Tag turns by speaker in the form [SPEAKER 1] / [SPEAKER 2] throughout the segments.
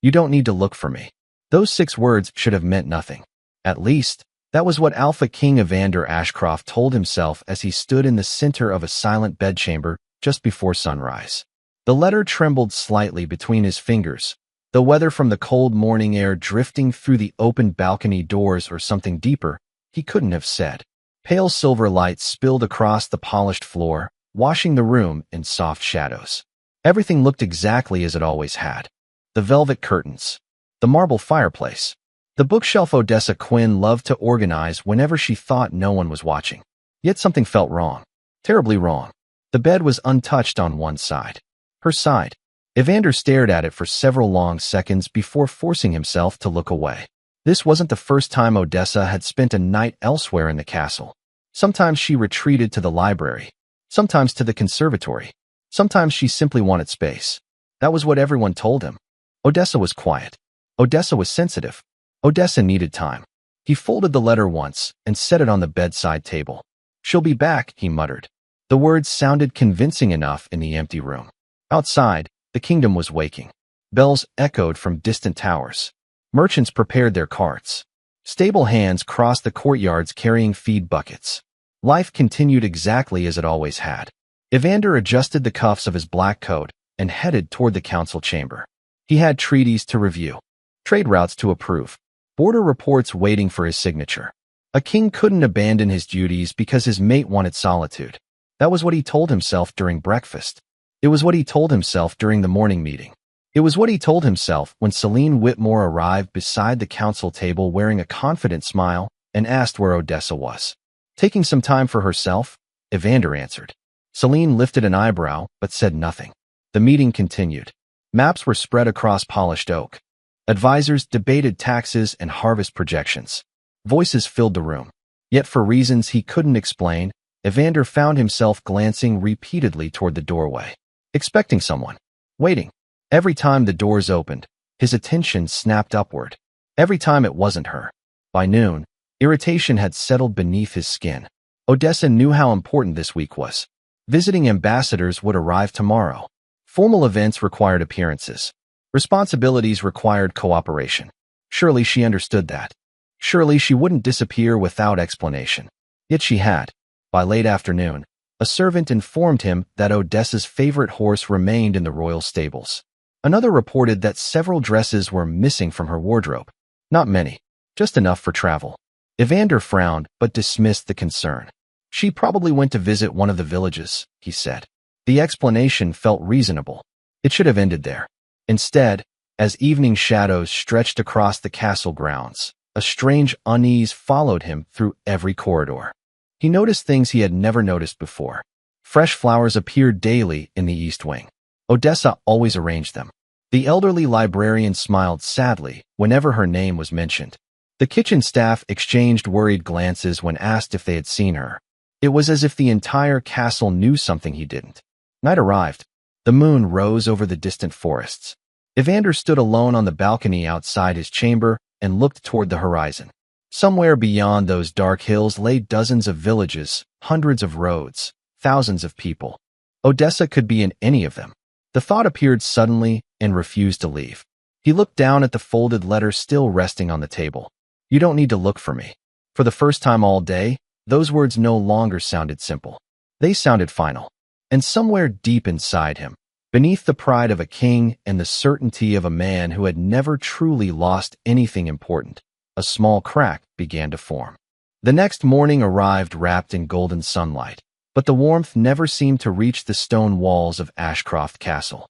[SPEAKER 1] You don't need to look for me. Those 6 words should have meant nothing. At least, that was what Alpha King Evander Ashcroft told himself as he stood in the center of a silent bedchamber just before sunrise. The letter trembled slightly between his fingers, the weather from the cold morning air drifting through the open balcony doors or something deeper, he couldn't have said. Pale silver light spilled across the polished floor, washing the room in soft shadows. Everything looked exactly as it always had. The velvet curtains, the marble fireplace, the bookshelf Odessa Quinn loved to organize whenever she thought no one was watching. Yet something felt wrong, terribly wrong. The bed was untouched on one side. Her side. Evander stared at it for several long seconds before forcing himself to look away. This wasn't the first time Odessa had spent a night elsewhere in the castle. Sometimes she retreated to the library, sometimes to the conservatory, sometimes she simply wanted space. That was what everyone told him. Odessa was quiet. Odessa was sensitive. Odessa needed time. He folded the letter once and set it on the bedside table. "She'll be back," he muttered. The words sounded convincing enough in the empty room. Outside, the kingdom was waking. Bells echoed from distant towers. Merchants prepared their carts. Stable hands crossed the courtyards carrying feed buckets. Life continued exactly as it always had. Evander adjusted the cuffs of his black coat and headed toward the council chamber. He had treaties to review, trade routes to approve, border reports waiting for his signature. A king couldn't abandon his duties because his mate wanted solitude. That was what he told himself during breakfast. It was what he told himself during the morning meeting. It was what he told himself when Celine Whitmore arrived beside the council table wearing a confident smile and asked where Odessa was. Taking some time for herself, Evander answered. Celine lifted an eyebrow but said nothing. The meeting continued. Maps were spread across polished oak. Advisors debated taxes and harvest projections. Voices filled the room. Yet for reasons he couldn't explain, Evander found himself glancing repeatedly toward the doorway, expecting someone, waiting. Every time the doors opened, his attention snapped upward. Every time it wasn't her. By noon, irritation had settled beneath his skin. Odessa knew how important this week was. Visiting ambassadors would arrive tomorrow. Formal events required appearances. Responsibilities required cooperation. Surely she understood that. Surely she wouldn't disappear without explanation. Yet she had. By late afternoon, a servant informed him that Odessa's favorite horse remained in the royal stables. Another reported that several dresses were missing from her wardrobe. Not many, just enough for travel. Evander frowned but dismissed the concern. She probably went to visit one of the villages, he said. The explanation felt reasonable. It should have ended there. Instead, as evening shadows stretched across the castle grounds, a strange unease followed him through every corridor. He noticed things he had never noticed before. Fresh flowers appeared daily in the east wing. Odessa always arranged them. The elderly librarian smiled sadly whenever her name was mentioned. The kitchen staff exchanged worried glances when asked if they had seen her. It was as if the entire castle knew something he didn't. Night arrived. The moon rose over the distant forests. Evander stood alone on the balcony outside his chamber and looked toward the horizon. Somewhere beyond those dark hills lay dozens of villages, hundreds of roads, thousands of people. Odessa could be in any of them. The thought appeared suddenly and refused to leave. He looked down at the folded letter still resting on the table. "You don't need to look for me." For the first time all day, those words no longer sounded simple. They sounded final. And somewhere deep inside him, beneath the pride of a king and the certainty of a man who had never truly lost anything important, a small crack began to form. The next morning arrived wrapped in golden sunlight, but the warmth never seemed to reach the stone walls of Ashcroft Castle.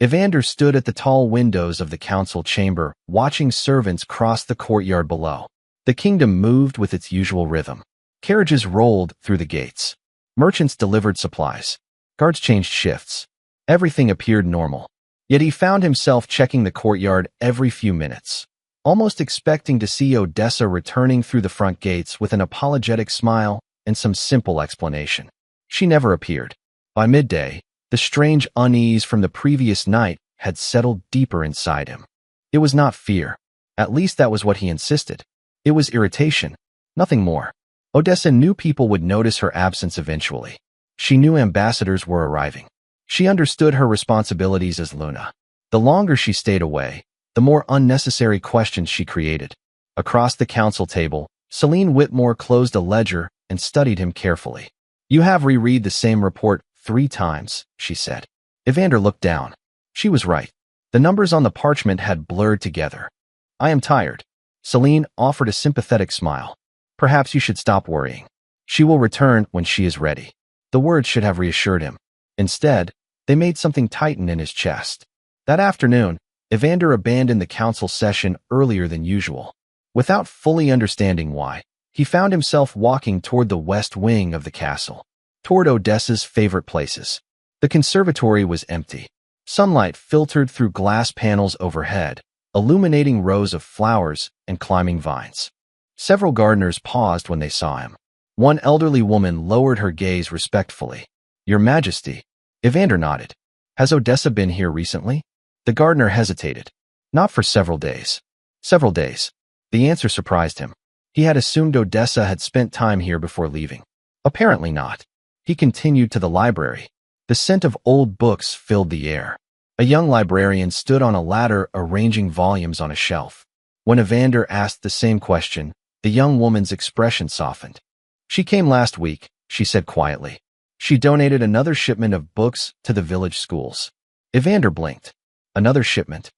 [SPEAKER 1] Evander stood at the tall windows of the council chamber, watching servants cross the courtyard below. The kingdom moved with its usual rhythm. Carriages rolled through the gates. Merchants delivered supplies. Guards changed shifts. Everything appeared normal. Yet he found himself checking the courtyard every few minutes, almost expecting to see Odessa returning through the front gates with an apologetic smile and some simple explanation. She never appeared. By midday, the strange unease from the previous night had settled deeper inside him. It was not fear. At least that was what he insisted. It was irritation. Nothing more. Odessa knew people would notice her absence eventually. She knew ambassadors were arriving. She understood her responsibilities as Luna. The longer she stayed away, the more unnecessary questions she created. Across the council table, Celine Whitmore closed a ledger and studied him carefully. "You have reread the same report 3 times, she said. Evander looked down. She was right. The numbers on the parchment had blurred together. "I am tired." Celine offered a sympathetic smile. "Perhaps you should stop worrying. She will return when she is ready." The words should have reassured him. Instead, they made something tighten in his chest. That afternoon, Evander abandoned the council session earlier than usual. Without fully understanding why, he found himself walking toward the west wing of the castle, toward Odessa's favorite places. The conservatory was empty. Sunlight filtered through glass panels overhead, illuminating rows of flowers and climbing vines. Several gardeners paused when they saw him. One elderly woman lowered her gaze respectfully. "Your Majesty." Evander nodded. "Has Odessa been here recently?" The gardener hesitated. "Not for several days." "Several days." The answer surprised him. He had assumed Odessa had spent time here before leaving. Apparently not. He continued to the library. The scent of old books filled the air. A young librarian stood on a ladder arranging volumes on a shelf. When Evander asked the same question, the young woman's expression softened. "She came last week," she said quietly. "She donated another shipment of books to the village schools." Evander blinked. "Another shipment?"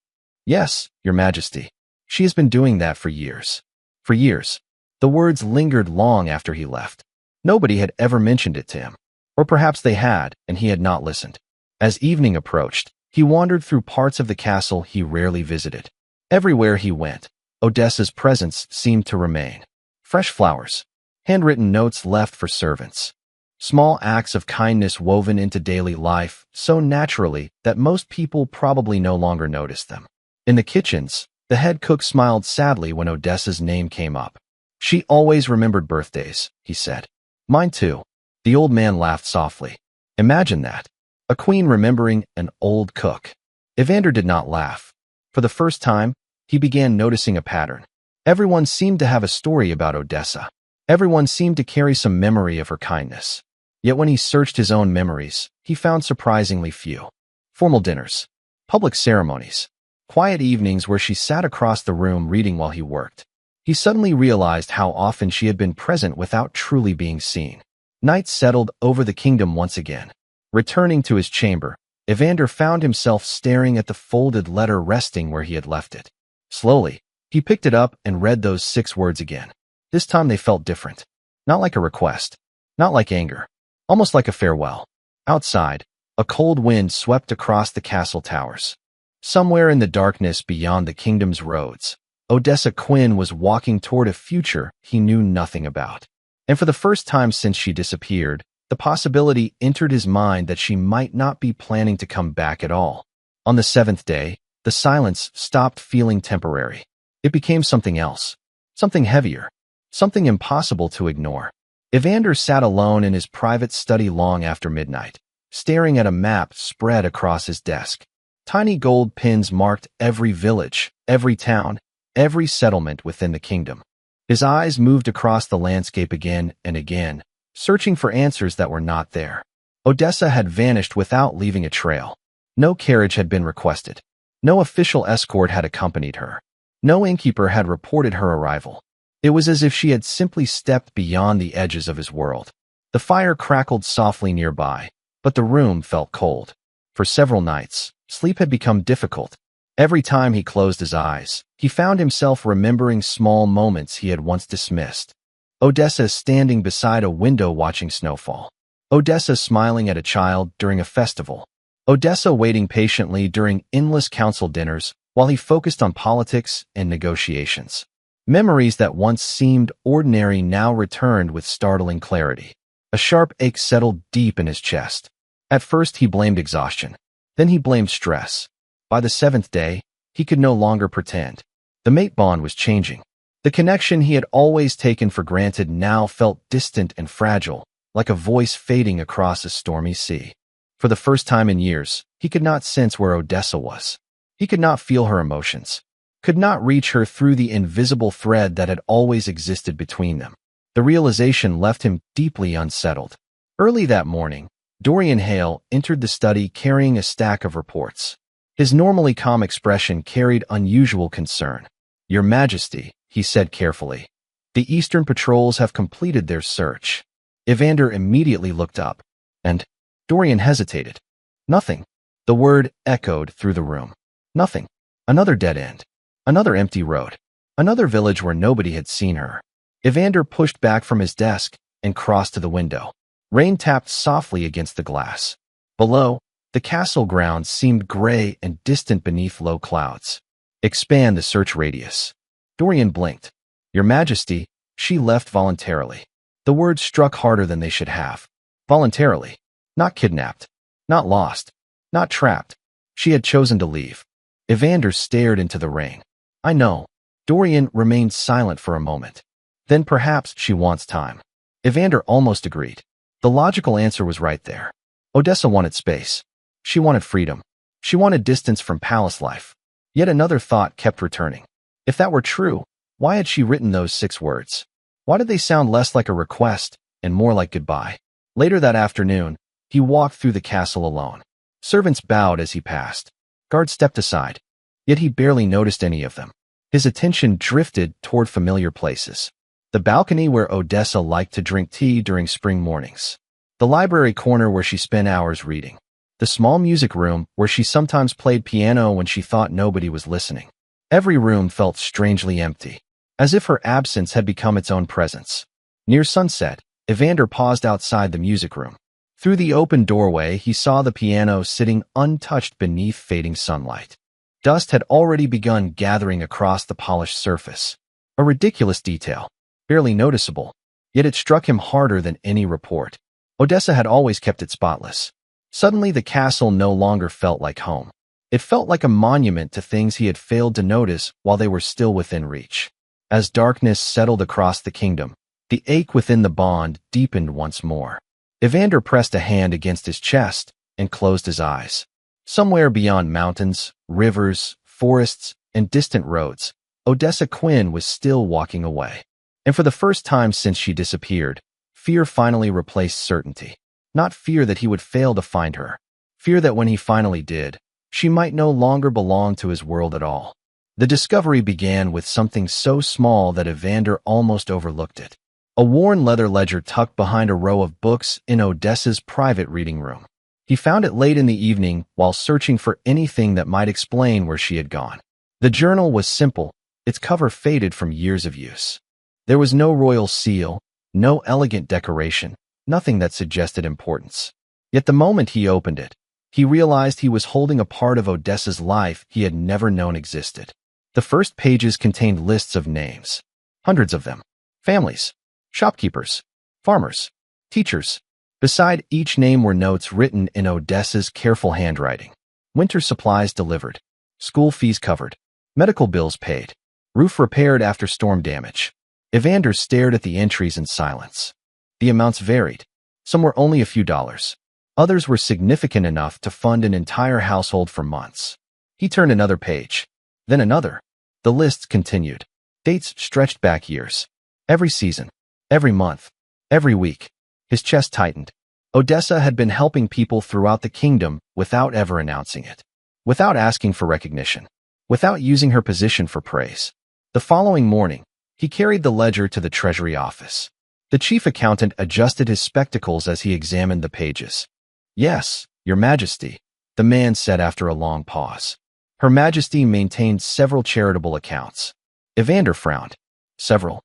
[SPEAKER 1] "Yes, Your Majesty. She has been doing that for years." For years. The words lingered long after he left. Nobody had ever mentioned it to him. Or perhaps they had, and he had not listened. As evening approached, he wandered through parts of the castle he rarely visited. Everywhere he went, Odessa's presence seemed to remain. Fresh flowers, handwritten notes left for servants, small acts of kindness woven into daily life so naturally that most people probably no longer noticed them. In the kitchens, the head cook smiled sadly when Odessa's name came up. "She always remembered birthdays," he said. "Mine too." The old man laughed softly. "Imagine that. A queen remembering an old cook." Evander did not laugh. For the first time, he began noticing a pattern. Everyone seemed to have a story about Odessa. Everyone seemed to carry some memory of her kindness. Yet when he searched his own memories, he found surprisingly few. Formal dinners, public ceremonies, quiet evenings where she sat across the room reading while he worked. He suddenly realized how often she had been present without truly being seen. Night settled over the kingdom once again. Returning to his chamber, Evander found himself staring at the folded letter resting where he had left it. Slowly, he picked it up and read those 6 words again. This time they felt different. Not like a request. Not like anger. Almost like a farewell. Outside, a cold wind swept across the castle towers. Somewhere in the darkness beyond the kingdom's roads, Odessa Quinn was walking toward a future he knew nothing about. And for the first time since she disappeared, the possibility entered his mind that she might not be planning to come back at all. On the 7th day, the silence stopped feeling temporary. It became something else. Something heavier. Something impossible to ignore. Evander sat alone in his private study long after midnight, staring at a map spread across his desk. Tiny gold pins marked every village, every town, every settlement within the kingdom. His eyes moved across the landscape again and again, searching for answers that were not there. Odessa had vanished without leaving a trail. No carriage had been requested. No official escort had accompanied her. No innkeeper had reported her arrival. It was as if she had simply stepped beyond the edges of his world. The fire crackled softly nearby, but the room felt cold. For several nights, sleep had become difficult. Every time he closed his eyes, he found himself remembering small moments he had once dismissed. Odessa standing beside a window watching snowfall. Odessa smiling at a child during a festival. Odessa waiting patiently during endless council dinners while he focused on politics and negotiations. Memories that once seemed ordinary now returned with startling clarity. A sharp ache settled deep in his chest. At first he blamed exhaustion. Then he blamed stress. By the 7th day, he could no longer pretend. The mate bond was changing. The connection he had always taken for granted now felt distant and fragile, like a voice fading across a stormy sea. For the first time in years, he could not sense where Odessa was. He could not feel her emotions, could not reach her through the invisible thread that had always existed between them. The realization left him deeply unsettled. Early that morning, Dorian Hale entered the study carrying a stack of reports. His normally calm expression carried unusual concern. "Your Majesty," he said carefully, "the Eastern patrols have completed their search." Evander immediately looked up, and Dorian hesitated. "Nothing." The word echoed through the room. Nothing. Another dead end. Another empty road. Another village where nobody had seen her. Evander pushed back from his desk and crossed to the window. Rain tapped softly against the glass. Below, the castle grounds seemed gray and distant beneath low clouds. "Expand the search radius." Dorian blinked. "Your Majesty," she left voluntarily. The words struck harder than they should have. Voluntarily. Not kidnapped. Not lost. Not trapped. She had chosen to leave. Evander stared into the rain. "I know." Dorian remained silent for a moment. "Then perhaps she wants time." Evander almost agreed. The logical answer was right there. Odessa wanted space. She wanted freedom. She wanted distance from palace life. Yet another thought kept returning. If that were true, why had she written those 6 words? Why did they sound less like a request and more like goodbye? Later that afternoon, he walked through the castle alone. Servants bowed as he passed. Guards stepped aside. Yet he barely noticed any of them. His attention drifted toward familiar places. The balcony where Odessa liked to drink tea during spring mornings. The library corner where she spent hours reading. The small music room where she sometimes played piano when she thought nobody was listening. Every room felt strangely empty, as if her absence had become its own presence. Near sunset, Evander paused outside the music room. Through the open doorway, he saw the piano sitting untouched beneath fading sunlight. Dust had already begun gathering across the polished surface. A ridiculous detail, barely noticeable, yet it struck him harder than any report. Odessa had always kept it spotless. Suddenly, the castle no longer felt like home. It felt like a monument to things he had failed to notice while they were still within reach. As darkness settled across the kingdom, the ache within the bond deepened once more. Evander pressed a hand against his chest and closed his eyes. Somewhere beyond mountains, rivers, forests, and distant roads, Odessa Quinn was still walking away. And for the first time since she disappeared, fear finally replaced certainty. Not fear that he would fail to find her. Fear that when he finally did, she might no longer belong to his world at all. The discovery began with something so small that Evander almost overlooked it. A worn leather ledger tucked behind a row of books in Odessa's private reading room. He found it late in the evening while searching for anything that might explain where she had gone. The journal was simple, its cover faded from years of use. There was no royal seal, no elegant decoration, nothing that suggested importance. Yet the moment he opened it, he realized he was holding a part of Odessa's life he had never known existed. The first pages contained lists of names. Hundreds of them. Families. Shopkeepers. Farmers. Teachers. Beside each name were notes written in Odessa's careful handwriting. Winter supplies delivered. School fees covered. Medical bills paid. Roof repaired after storm damage. Evander stared at the entries in silence. The amounts varied. Some were only a few dollars. Others were significant enough to fund an entire household for months. He turned another page. Then another. The lists continued. Dates stretched back years. Every season. Every month. Every week. His chest tightened. Odessa had been helping people throughout the kingdom without ever announcing it. Without asking for recognition. Without using her position for praise. The following morning, he carried the ledger to the Treasury office. The chief accountant adjusted his spectacles as he examined the pages. "Yes, Your Majesty," the man said after a long pause. Her Majesty maintained several charitable accounts. Evander frowned. "Several?"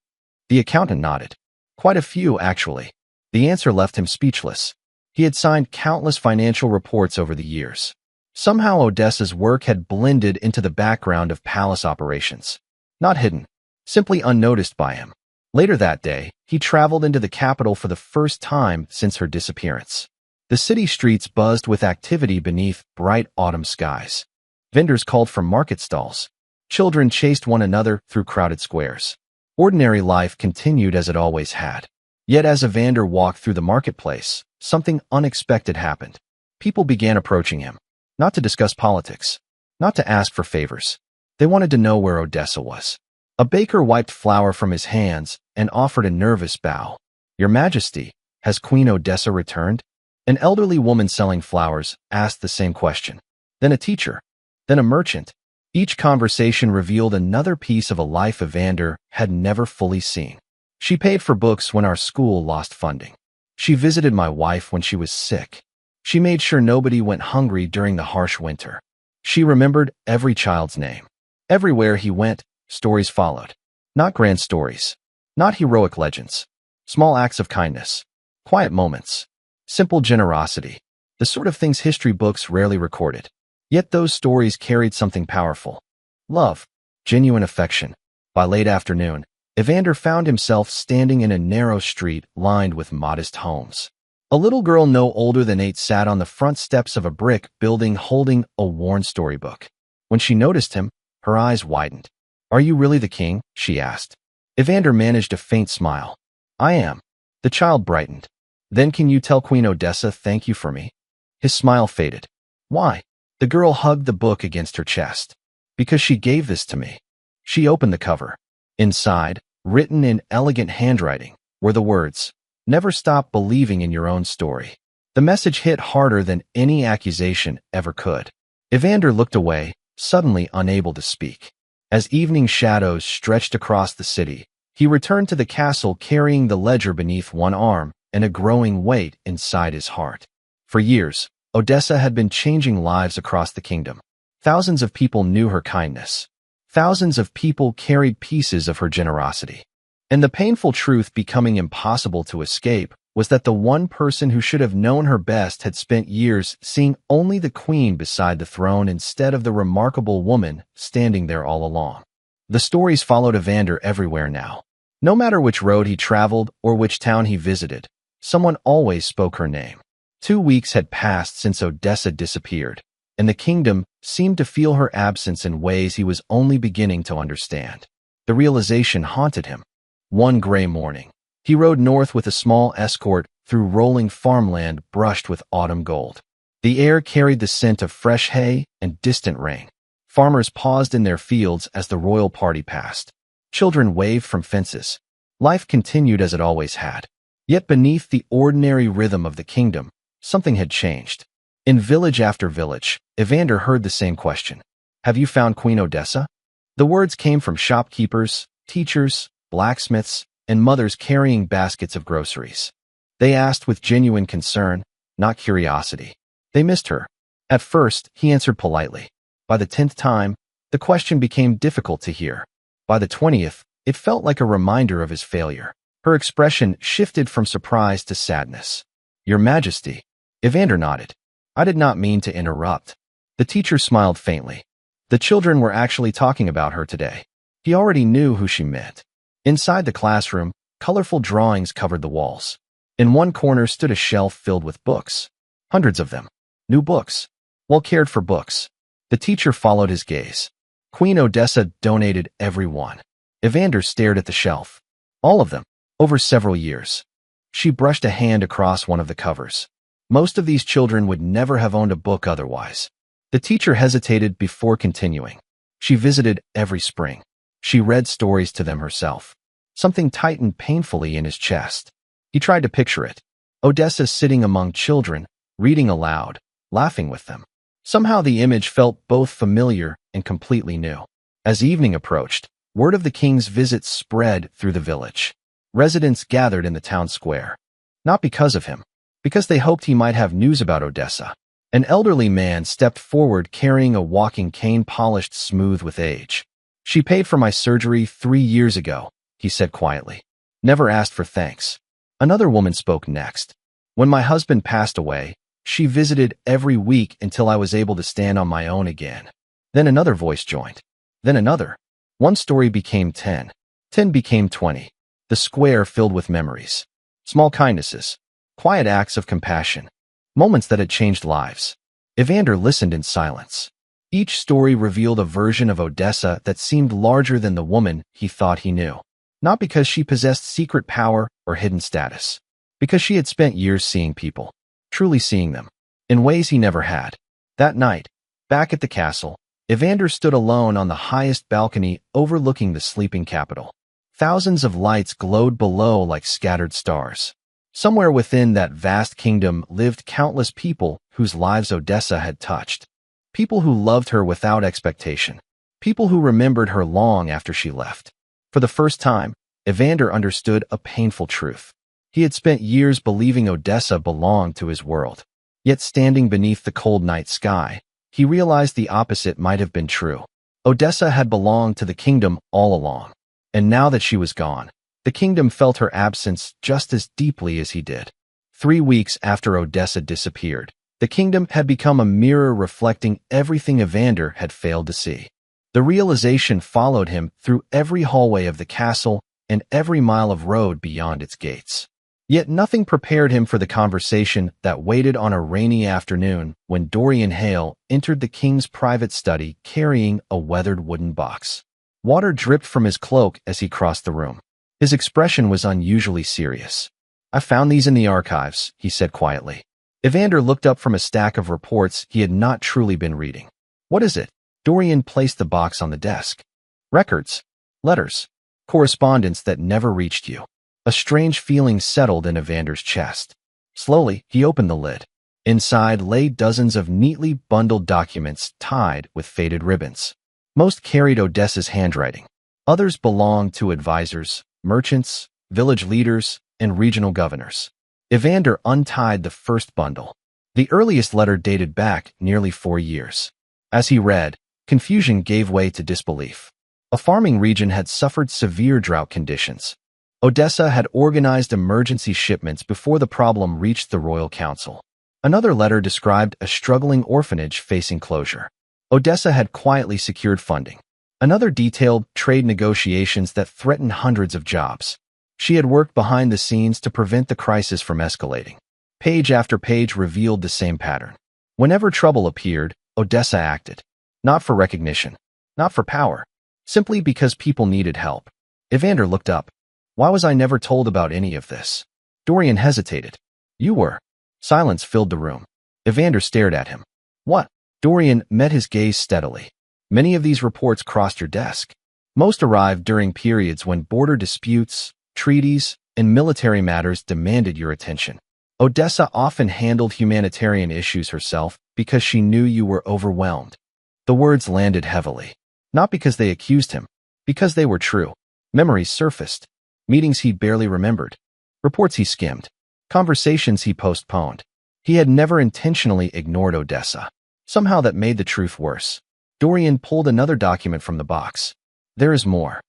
[SPEAKER 1] The accountant nodded. "Quite a few, actually." The answer left him speechless. He had signed countless financial reports over the years. Somehow Odessa's work had blended into the background of palace operations. Not hidden, simply unnoticed by him. Later that day, he traveled into the capital for the first time since her disappearance. The city streets buzzed with activity beneath bright autumn skies. Vendors called from market stalls. Children chased one another through crowded squares. Ordinary life continued as it always had. Yet as Evander walked through the marketplace, something unexpected happened. People began approaching him, not to discuss politics, not to ask for favors. They wanted to know where Odessa was. A baker wiped flour from his hands and offered a nervous bow. "Your Majesty, has Queen Odessa returned?" An elderly woman selling flowers asked the same question. Then a teacher. then a merchant. Each conversation revealed another piece of a life Evander had never fully seen. She paid for books when our school lost funding. She visited my wife when she was sick. She made sure nobody went hungry during the harsh winter. She remembered every child's name. Everywhere he went, stories followed. Not grand stories. Not heroic legends. Small acts of kindness. Quiet moments. Simple generosity. The sort of things history books rarely recorded. Yet those stories carried something powerful. Love. Genuine affection. By late afternoon, Evander found himself standing in a narrow street lined with modest homes. A little girl no older than 8 sat on the front steps of a brick building holding a worn storybook. When she noticed him, her eyes widened. "Are you really the king?" she asked. Evander managed a faint smile. "I am." The child brightened. "Then can you tell Queen Odessa thank you for me?" His smile faded. "Why?" The girl hugged the book against her chest. "Because she gave this to me." She opened the cover. Inside, written in elegant handwriting, were the words, "Never stop believing in your own story." The message hit harder than any accusation ever could. Evander looked away, suddenly unable to speak. As evening shadows stretched across the city, he returned to the castle carrying the ledger beneath one arm and a growing weight inside his heart. For years, Odessa had been changing lives across the kingdom. Thousands of people knew her kindness. Thousands of people carried pieces of her generosity. And the painful truth becoming impossible to escape was that the one person who should have known her best had spent years seeing only the queen beside the throne instead of the remarkable woman standing there all along. The stories followed Evander everywhere now. No matter which road he traveled or which town he visited, someone always spoke her name. 2 weeks had passed since Odessa disappeared, and the kingdom seemed to feel her absence in ways he was only beginning to understand. The realization haunted him. One gray morning, he rode north with a small escort through rolling farmland brushed with autumn gold. The air carried the scent of fresh hay and distant rain. Farmers paused in their fields as the royal party passed. Children waved from fences. Life continued as it always had. Yet beneath the ordinary rhythm of the kingdom, something had changed. In village after village, Evander heard the same question. "Have you found Queen Odessa?" The words came from shopkeepers, teachers, blacksmiths, and mothers carrying baskets of groceries. They asked with genuine concern, not curiosity. They missed her. At first, he answered politely. By the 10th time, the question became difficult to hear. By the 20th, it felt like a reminder of his failure. Her expression shifted from surprise to sadness. "Your Majesty." Evander nodded. "I did not mean to interrupt." The teacher smiled faintly. The children were actually talking about her today. He already knew who she meant. Inside the classroom, colorful drawings covered the walls. In one corner stood a shelf filled with books. Hundreds of them. New books. Well-cared-for books. The teacher followed his gaze. Queen Odessa donated every one. Evander stared at the shelf. All of them. Over several years. She brushed a hand across one of the covers. Most of these children would never have owned a book otherwise. The teacher hesitated before continuing. She visited every spring. She read stories to them herself. Something tightened painfully in his chest. He tried to picture it. Odessa sitting among children, reading aloud, laughing with them. Somehow the image felt both familiar and completely new. As evening approached, word of the king's visit spread through the village. Residents gathered in the town square. Not because of him, because they hoped he might have news about Odessa. An elderly man stepped forward carrying a walking cane polished smooth with age. "She paid for my surgery 3 years ago," he said quietly. "Never asked for thanks." Another woman spoke next. "When my husband passed away, she visited every week until I was able to stand on my own again." Then another voice joined. Then another. One story became 10. 10 became 20. The square filled with memories. Small kindnesses. Quiet acts of compassion. Moments that had changed lives. Evander listened in silence. Each story revealed a version of Odessa that seemed larger than the woman he thought he knew. Not because she possessed secret power or hidden status. Because she had spent years seeing people. Truly seeing them. In ways he never had. That night, back at the castle, Evander stood alone on the highest balcony overlooking the sleeping capital. Thousands of lights glowed below like scattered stars. Somewhere within that vast kingdom lived countless people whose lives Odessa had touched. People who loved her without expectation. People who remembered her long after she left. For the first time, Evander understood a painful truth. He had spent years believing Odessa belonged to his world. Yet standing beneath the cold night sky, he realized the opposite might have been true. Odessa had belonged to the kingdom all along. And now that she was gone, the kingdom felt her absence just as deeply as he did. 3 weeks after Odessa disappeared, the kingdom had become a mirror reflecting everything Evander had failed to see. The realization followed him through every hallway of the castle and every mile of road beyond its gates. Yet nothing prepared him for the conversation that waited on a rainy afternoon when Dorian Hale entered the king's private study carrying a weathered wooden box. Water dripped from his cloak as he crossed the room. His expression was unusually serious. "I found these in the archives," he said quietly. Evander looked up from a stack of reports he had not truly been reading. "What is it?" Dorian placed the box on the desk. "Records. Letters. Correspondence that never reached you." A strange feeling settled in Evander's chest. Slowly, he opened the lid. Inside lay dozens of neatly bundled documents tied with faded ribbons. Most carried Odessa's handwriting. Others belonged to advisors, merchants, village leaders, and regional governors. Evander untied the first bundle. The earliest letter dated back nearly 4 years. As he read, confusion gave way to disbelief. A farming region had suffered severe drought conditions. Odessa had organized emergency shipments before the problem reached the royal council. Another letter described a struggling orphanage facing closure. Odessa had quietly secured funding. Another detailed trade negotiations that threatened hundreds of jobs. She had worked behind the scenes to prevent the crisis from escalating. Page after page revealed the same pattern. Whenever trouble appeared, Odessa acted. Not for recognition, not for power, simply because people needed help. Evander looked up. "Why was I never told about any of this?" Dorian hesitated. "You were." Silence filled the room. Evander stared at him. "What?" Dorian met his gaze steadily. "Many of these reports crossed your desk. Most arrived during periods when border disputes, treaties, and military matters demanded your attention. Odessa often handled humanitarian issues herself because she knew you were overwhelmed." The words landed heavily. Not because they accused him, because they were true. Memories surfaced. Meetings he barely remembered. Reports he skimmed. Conversations he postponed. He had never intentionally ignored Odessa. Somehow that made the truth worse. Dorian pulled another document from the box. "There is more."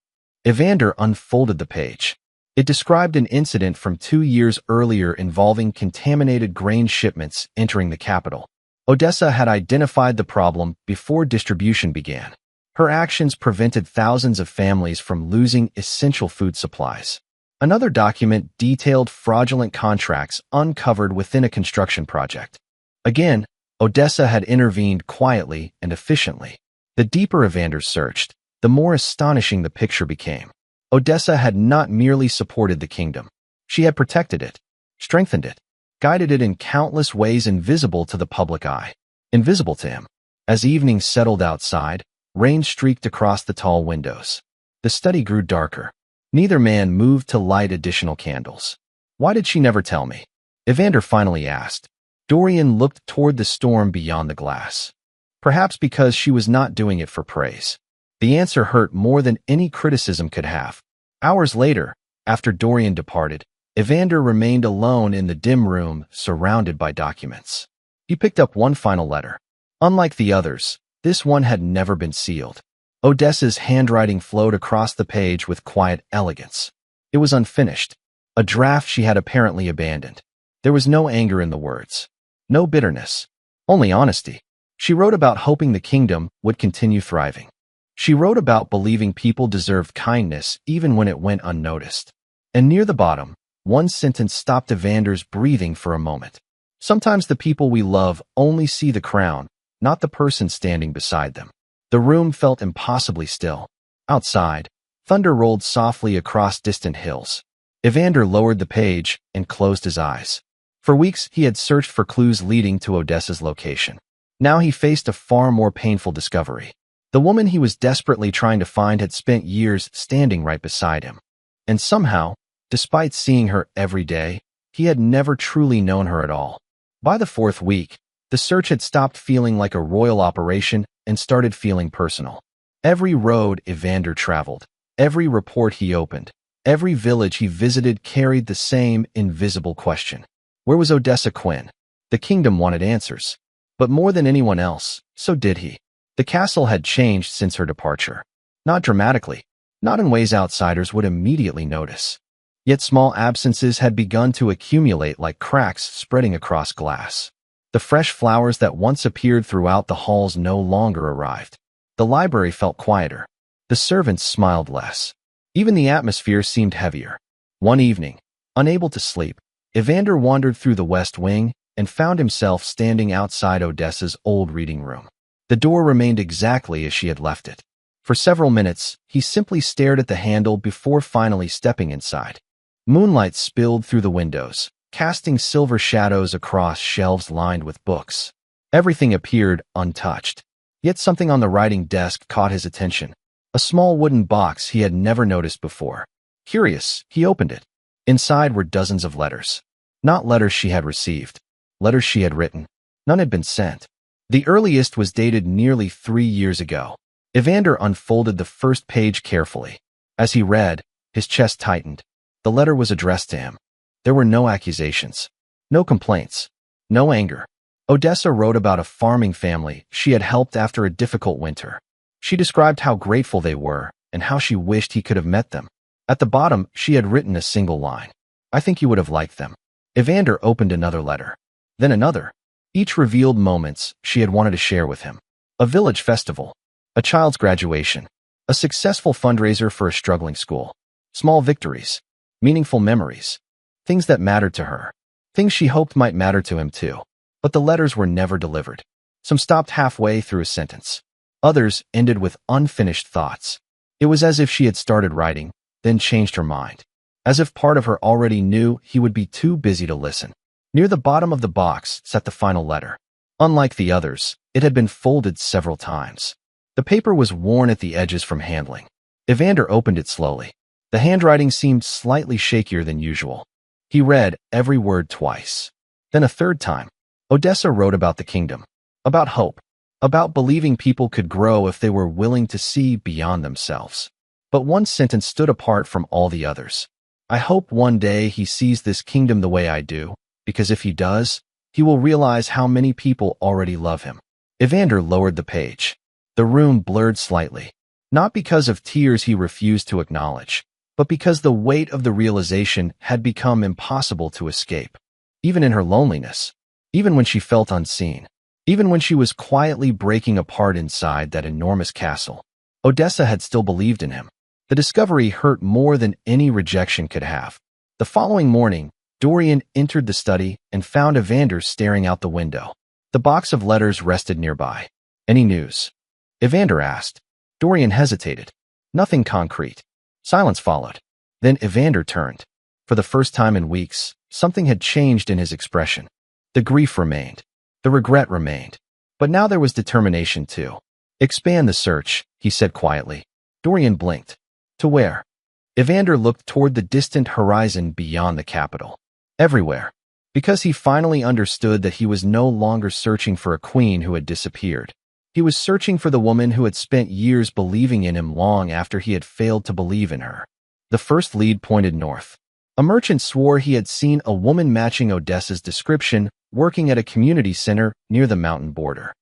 [SPEAKER 1] Evander unfolded the page. It described an incident from 2 years earlier involving contaminated grain shipments entering the capital. Odessa had identified the problem before distribution began. Her actions prevented thousands of families from losing essential food supplies. Another document detailed fraudulent contracts uncovered within a construction project. Again, Odessa had intervened quietly and efficiently. The deeper Evander searched, the more astonishing the picture became. Odessa had not merely supported the kingdom. She had protected it, strengthened it, guided it in countless ways invisible to the public eye. Invisible to him. As evening settled outside, rain streaked across the tall windows. The study grew darker. Neither man moved to light additional candles. "Why did she never tell me?" Evander finally asked. Dorian looked toward the storm beyond the glass. Perhaps because she was not doing it for praise. The answer hurt more than any criticism could have. Hours later, after Dorian departed, Evander remained alone in the dim room, surrounded by documents. He picked up one final letter. Unlike the others, this one had never been sealed. Odessa's handwriting flowed across the page with quiet elegance. It was unfinished, a draft she had apparently abandoned. There was no anger in the words, no bitterness, only honesty. She wrote about hoping the kingdom would continue thriving. She wrote about believing people deserved kindness even when it went unnoticed. And near the bottom, one sentence stopped Evander's breathing for a moment. "Sometimes the people we love only see the crown, not the person standing beside them." The room felt impossibly still. Outside, thunder rolled softly across distant hills. Evander lowered the page and closed his eyes. For weeks, he had searched for clues leading to Odessa's location. Now he faced a far more painful discovery. The woman he was desperately trying to find had spent years standing right beside him. And somehow, despite seeing her every day, he had never truly known her at all. By the 4th week, The search had stopped feeling like a royal operation and started feeling personal. Every road Evander traveled, every report he opened, every village he visited carried the same invisible question. Where was Odessa Quinn? The kingdom wanted answers. But more than anyone else, so did he. The castle had changed since her departure. Not dramatically, not in ways outsiders would immediately notice. Yet small absences had begun to accumulate like cracks spreading across glass. The fresh flowers that once appeared throughout the halls no longer arrived. The library felt quieter. The servants smiled less. Even the atmosphere seemed heavier. One evening, unable to sleep, Evander wandered through the west wing and found himself standing outside Odessa's old reading room. The door remained exactly as she had left it. For several minutes, he simply stared at the handle before finally stepping inside. Moonlight spilled through the windows, casting silver shadows across shelves lined with books. Everything appeared untouched. Yet something on the writing desk caught his attention. A small wooden box he had never noticed before. Curious, he opened it. Inside were dozens of letters. Not letters she had received. Letters she had written. None had been sent. The earliest was dated nearly 3 years ago. Evander unfolded the first page carefully. As he read, his chest tightened. The letter was addressed to him. There were no accusations, no complaints, no anger. Odessa wrote about a farming family she had helped after a difficult winter. She described how grateful they were and how she wished he could have met them. At the bottom, she had written a single line. I think you would have liked them. Evander opened another letter. Then another. Each revealed moments she had wanted to share with him. A village festival. A child's graduation. A successful fundraiser for a struggling school. Small victories. Meaningful memories. Things that mattered to her. Things she hoped might matter to him too. But the letters were never delivered. Some stopped halfway through a sentence. Others ended with unfinished thoughts. It was as if she had started writing, then changed her mind. As if part of her already knew he would be too busy to listen. Near the bottom of the box sat the final letter. Unlike the others, it had been folded several times. The paper was worn at the edges from handling. Evander opened it slowly. The handwriting seemed slightly shakier than usual. He read every word twice. Then a third time. Odessa wrote about the kingdom. About hope. About believing people could grow if they were willing to see beyond themselves. But one sentence stood apart from all the others. I hope one day he sees this kingdom the way I do, because if he does, he will realize how many people already love him. Evander lowered the page. The room blurred slightly. Not because of tears he refused to acknowledge, but because the weight of the realization had become impossible to escape. Even in her loneliness, even when she felt unseen, even when she was quietly breaking apart inside that enormous castle, Odessa had still believed in him. The discovery hurt more than any rejection could have. The following morning, Dorian entered the study and found Evander staring out the window. The box of letters rested nearby. Any news? Evander asked. Dorian hesitated. Nothing concrete. Silence followed. Then Evander turned. For the first time in weeks, something had changed in his expression. The grief remained. The regret remained. But now there was determination too. Expand the search, he said quietly. Dorian blinked. To where? Evander looked toward the distant horizon beyond the capital. Everywhere. Because he finally understood that he was no longer searching for a queen who had disappeared. He was searching for the woman who had spent years believing in him long after he had failed to believe in her. The first lead pointed north. A merchant swore he had seen a woman matching Odessa's description working at a community center near the mountain border.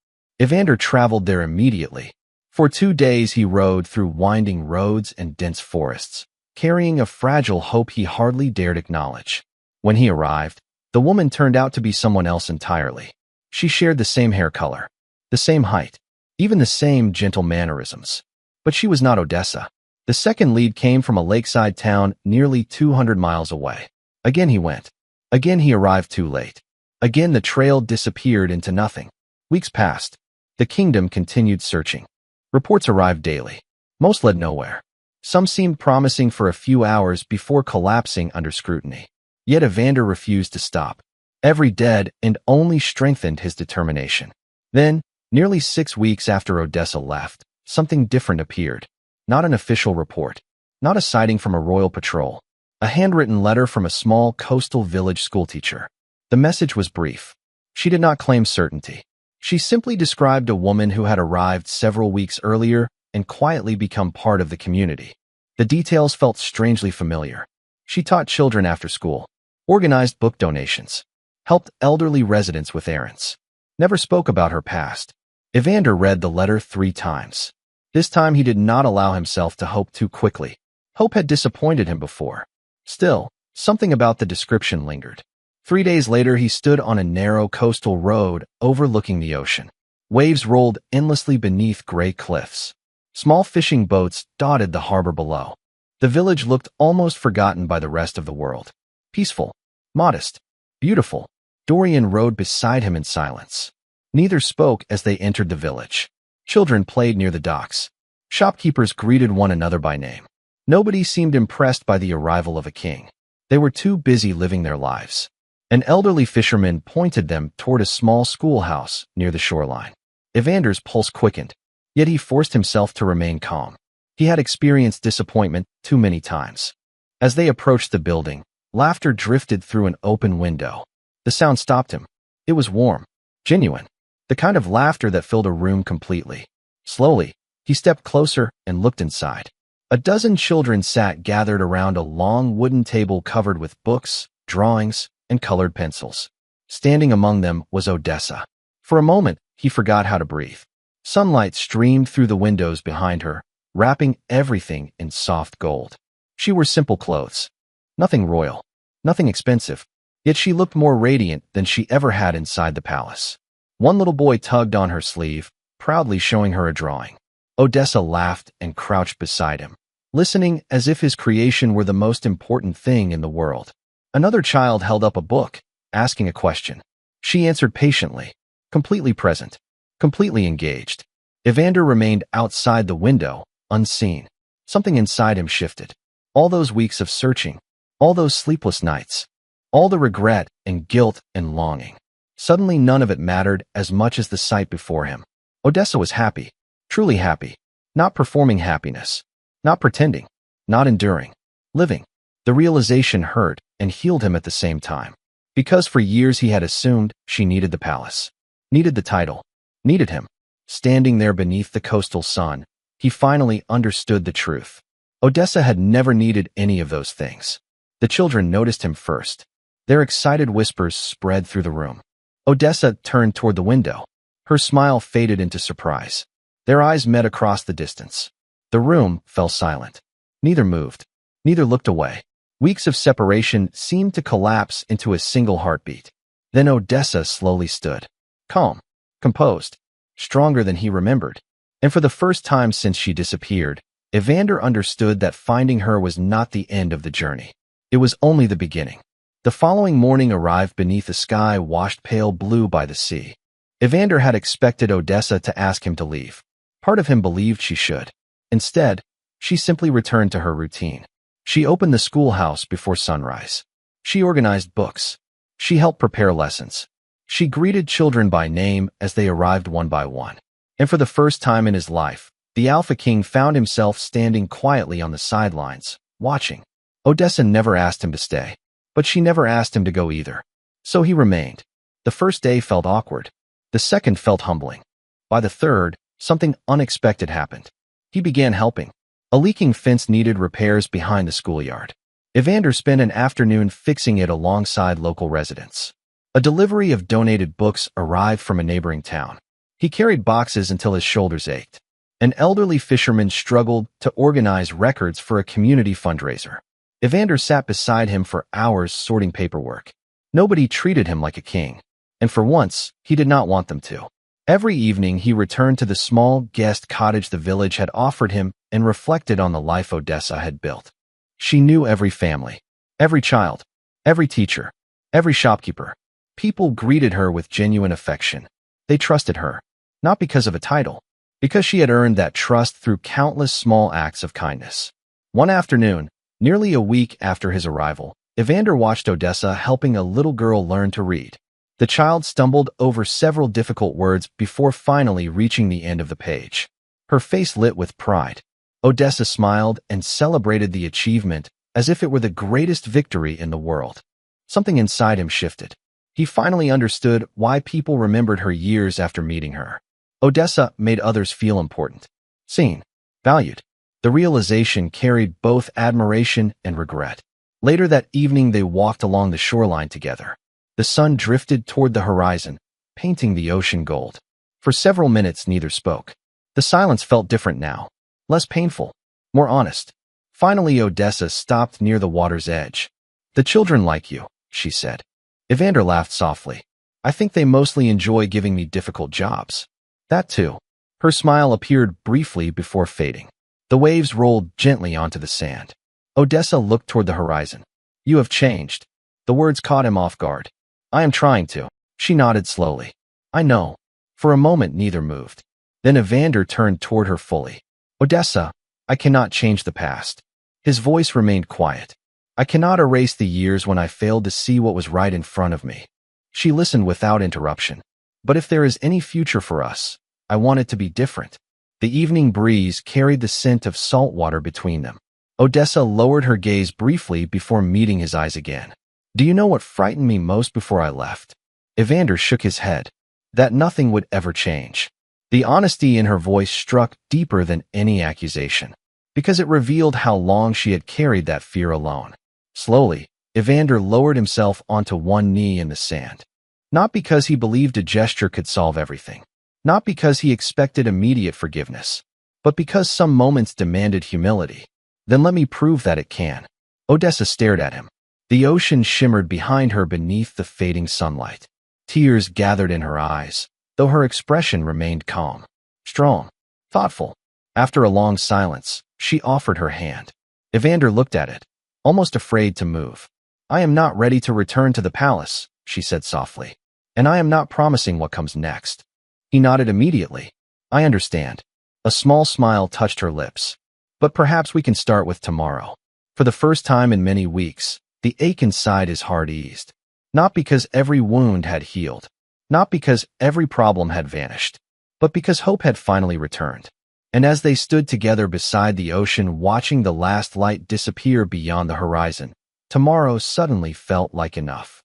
[SPEAKER 1] Evander traveled there immediately. For 2 days he rode through winding roads and dense forests, carrying a fragile hope he hardly dared acknowledge. When he arrived, the woman turned out to be someone else entirely. She shared the same hair color, the same height, even the same gentle mannerisms. But she was not Odessa. The second lead came from a lakeside town nearly 200 miles away. Again he went. Again he arrived too late. Again the trail disappeared into nothing. Weeks passed. The kingdom continued searching. Reports arrived daily. Most led nowhere. Some seemed promising for a few hours before collapsing under scrutiny. Yet Evander refused to stop. Every dead end only strengthened his determination. Then, nearly 6 weeks after Odessa left, something different appeared. Not an official report. Not a sighting from a royal patrol. A handwritten letter from a small coastal village schoolteacher. The message was brief. She did not claim certainty. She simply described a woman who had arrived several weeks earlier and quietly become part of the community. The details felt strangely familiar. She taught children after school, organized book donations, helped elderly residents with errands, never spoke about her past. Evander read the letter 3 times. This time he did not allow himself to hope too quickly. Hope had disappointed him before. Still, something about the description lingered. 3 days later, he stood on a narrow coastal road overlooking the ocean. Waves rolled endlessly beneath gray cliffs. Small fishing boats dotted the harbor below. The village looked almost forgotten by the rest of the world. Peaceful, modest, beautiful. Dorian rode beside him in silence. Neither spoke as they entered the village. Children played near the docks. Shopkeepers greeted one another by name. Nobody seemed impressed by the arrival of a king. They were too busy living their lives. An elderly fisherman pointed them toward a small schoolhouse near the shoreline. Evander's pulse quickened, yet he forced himself to remain calm. He had experienced disappointment too many times. As they approached the building, laughter drifted through an open window. The sound stopped him. It was warm, genuine, the kind of laughter that filled a room completely. Slowly, he stepped closer and looked inside. A dozen children sat gathered around a long wooden table covered with books, drawings, and colored pencils. Standing among them was Odessa. For a moment, he forgot how to breathe. Sunlight streamed through the windows behind her, wrapping everything in soft gold. She wore simple clothes. Nothing royal, nothing expensive, yet she looked more radiant than she ever had inside the palace. One little boy tugged on her sleeve, proudly showing her a drawing. Odessa laughed and crouched beside him, listening as if his creation were the most important thing in the world. Another child held up a book, asking a question. She answered patiently, completely present, completely engaged. Evander remained outside the window, unseen. Something inside him shifted. All those weeks of searching, all those sleepless nights, all the regret and guilt and longing. Suddenly none of it mattered as much as the sight before him. Odessa was happy, truly happy, not performing happiness, not pretending, not enduring, living. The realization hurt and healed him at the same time. Because for years he had assumed she needed the palace, needed the title, needed him. Standing there beneath the coastal sun, he finally understood the truth. Odessa had never needed any of those things. The children noticed him first. Their excited whispers spread through the room. Odessa turned toward the window. Her smile faded into surprise. Their eyes met across the distance. The room fell silent. Neither moved. Neither looked away. Weeks of separation seemed to collapse into a single heartbeat. Then Odessa slowly stood. Calm, composed, stronger than he remembered. And for the first time since she disappeared, Evander understood that finding her was not the end of the journey. It was only the beginning. The following morning arrived beneath a sky washed pale blue by the sea. Evander had expected Odessa to ask him to leave. Part of him believed she should. Instead, she simply returned to her routine. She opened the schoolhouse before sunrise. She organized books. She helped prepare lessons. She greeted children by name as they arrived one by one. And for the first time in his life, the Alpha King found himself standing quietly on the sidelines, watching. Odessa never asked him to stay, but she never asked him to go either. So he remained. The first day felt awkward. The second felt humbling. By the third, something unexpected happened. He began helping. A leaking fence needed repairs behind the schoolyard. Evander spent an afternoon fixing it alongside local residents. A delivery of donated books arrived from a neighboring town. He carried boxes until his shoulders ached. An elderly fisherman struggled to organize records for a community fundraiser. Evander sat beside him for hours sorting paperwork. Nobody treated him like a king, and for once, he did not want them to. Every evening, he returned to the small guest cottage the village had offered him and reflected on the life Odessa had built. She knew every family, every child, every teacher, every shopkeeper. People greeted her with genuine affection. They trusted her, not because of a title, because she had earned that trust through countless small acts of kindness. One afternoon, nearly a week after his arrival, Evander watched Odessa helping a little girl learn to read. The child stumbled over several difficult words before finally reaching the end of the page. Her face lit with pride. Odessa smiled and celebrated the achievement as if it were the greatest victory in the world. Something inside him shifted. He finally understood why people remembered her years after meeting her. Odessa made others feel important, seen, valued. The realization carried both admiration and regret. Later that evening, they walked along the shoreline together. The sun drifted toward the horizon, painting the ocean gold. For several minutes, neither spoke. The silence felt different now, less painful, more honest. Finally, Odessa stopped near the water's edge. "The children like you," she said. Evander laughed softly. "I think they mostly enjoy giving me difficult jobs." "That too." Her smile appeared briefly before fading. The waves rolled gently onto the sand. Odessa looked toward the horizon. "You have changed." The words caught him off guard. "I am trying to." She nodded slowly. "I know." For a moment, neither moved. Then Evander turned toward her fully. "Odessa, I cannot change the past." His voice remained quiet. "I cannot erase the years when I failed to see what was right in front of me." She listened without interruption. "But if there is any future for us, I want it to be different." The evening breeze carried the scent of salt water between them. Odessa lowered her gaze briefly before meeting his eyes again. "Do you know what frightened me most before I left?" Evander shook his head. "That nothing would ever change." The honesty in her voice struck deeper than any accusation, because it revealed how long she had carried that fear alone. Slowly, Evander lowered himself onto one knee in the sand. Not because he believed a gesture could solve everything. Not because he expected immediate forgiveness, but because some moments demanded humility. "Then let me prove that it can." Odessa stared at him. The ocean shimmered behind her beneath the fading sunlight. Tears gathered in her eyes, though her expression remained calm, strong, thoughtful. After a long silence, she offered her hand. Evander looked at it, almost afraid to move. "I am not ready to return to the palace," she said softly, "and I am not promising what comes next." He nodded immediately. "I understand." A small smile touched her lips. "But perhaps we can start with tomorrow." For the first time in many weeks, the ache inside his heart eased. Not because every wound had healed, not because every problem had vanished, but because hope had finally returned. And as they stood together beside the ocean, watching the last light disappear beyond the horizon, tomorrow suddenly felt like enough.